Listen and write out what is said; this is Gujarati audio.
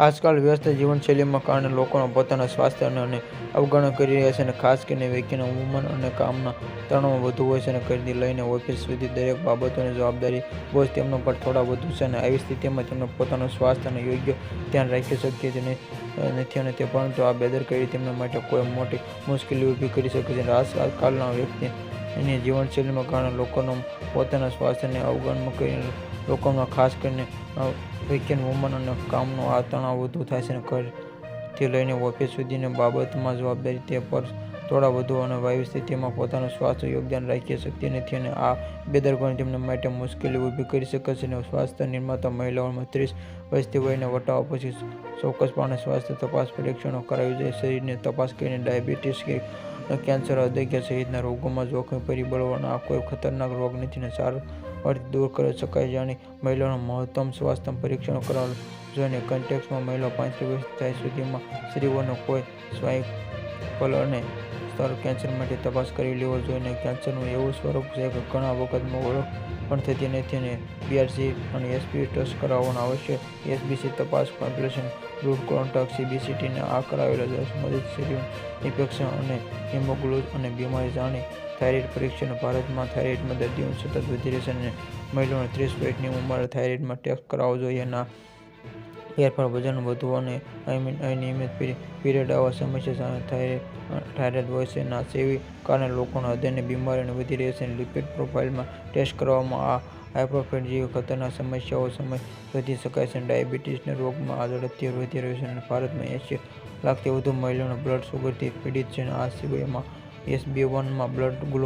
આજકાલ વ્યસ્ત જીવનશૈલીમાં કારણે લોકો પોતાના સ્વાસ્થ્ય અને અવગણના કરી રહ્યા છે અને ખાસ કરીને વ્યક્તિના ઉંમર અને કામના તણાવ વધુ હોય છે અને ઘરથી લઈને ઓફિસ સુધી દરેક બાબતોની જવાબદારી બોજ તેમના પર થોડા વધુ છે અને આવી સ્થિતિમાં તેમને પોતાનું સ્વાસ્થ્ય અને યોગ્ય ધ્યાન રાખી શકતી નથી અને પરંતુ આ બેદરકારી તેમના માટે કોઈ મોટી મુશ્કેલી ઊભી કરી શકે છે. આજકાલના વ્યસ્તની જીવનશૈલીમાં કારણે લોકો પોતાના સ્વાસ્થ્યને અવગણના કરી લોકોમાં ખાસ કરીને વ્યક્તિની ઉંમર અને કામનો આ તણાવ વધુ થાય છે અને ઘરથી લઈને ઓફિસ સુધીની બાબતમાં જવાબદારી તે પર થોડા વધુ અને આવી સ્થિતિમાં પોતાનું સ્વાસ્થ્ય યોગ્ય ધ્યાન રાખી શકતી નથી અને આ બેદરકારી તેમના માટે મુશ્કેલી ઊભી કરી શકે છે. સ્વાસ્થ્ય નિષ્ણાતો મહિલાઓમાં 30 વર્ષની વયને વટાવ્યા પછી ચોક્કસપણે સ્વાસ્થ્ય તપાસ પરીક્ષણો કરાવવી જોઈએ. શરીરની તપાસ કરીને ડાયાબિટીસ, કેન્સર, હૃદય સહિતના રોગોમાં જોખમી પરિબળોના આ કોઈ ખતરનાક રોગ નથી અને સારવારથી દૂર કરી શકાય છે. જાણી મહિલાઓએ મહત્તમ સ્વાસ્થ્ય પરીક્ષણો કરાવવા જોઈએ. કન્ટેક્ટમાં મહિલાઓ 35 વર્ષ થાય સુધીમાં સ્ત્રીઓને કોઈ સર્વાઇકલ અને સ્તન કેન્સર માટે તપાસ કરાવી લેવી જોઈએ. કેન્સરનું એવું સ્વરૂપ છે કે ઘણા વખત ઓળખ પણ થતી નથી અને BRCA અને SBC ટેસ્ટ કરાવવા આવશ્યક છે. SBC તપાસ કોમ્પ્લિકેશન બ્લડ કાઉન્ટ CBC આ કરાવેલા મદદ શરીરમાં ઇન્ફેક્શન અને હિમોગ્લોબિન અને બીમારી જાણી. થાઇરોઇડ પરીક્ષણ ભારતમાં થાઇરોઇડના દર્દીઓ સતત વધી રહ્યા છે અને મહિલાઓને 30 વર્ષની ઉંમરે થાઇરોઇડ ટેસ્ટ કરાવવો જોઈએ. ના ફેરફાર, વજન વધવું અને અનિયમિત પીરિયડ આવા સમસ્યા સાથે થાઇરોઇડ હોય છે ના જેવી કારણે લોકોના હૃદયની બીમારીઓ વધી રહી છે. લિપિડ પ્રોફાઇલમાં ટેસ્ટ કરાવવામાં આ હાઇપરટેન્શન જેવી ખતરનાક સમસ્યાઓ સામે વધી શકે છે. ડાયાબિટીસના રોગમાં આ ઝડપથી વધી રહ્યો છે અને ભારતમાં 80 લાખથી વધુ મહિલાઓ બ્લડ શુગરથી પીડિત છે. આ સિવાય માં SBA1 માં બ્લડ ગ્લુકોઝ